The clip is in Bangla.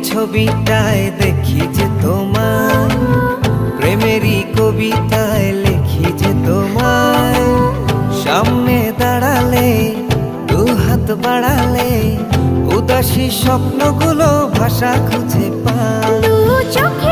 ছবিটায় দেখি যে তোমায়, প্রেমেরই কবিতায় লিখি যে তোমায়। সামনে দাঁড়ালে, দু হাত বাড়ালে, উদাসী স্বপ্নগুলো ভাষা খুঁজে পায়। দু চোখে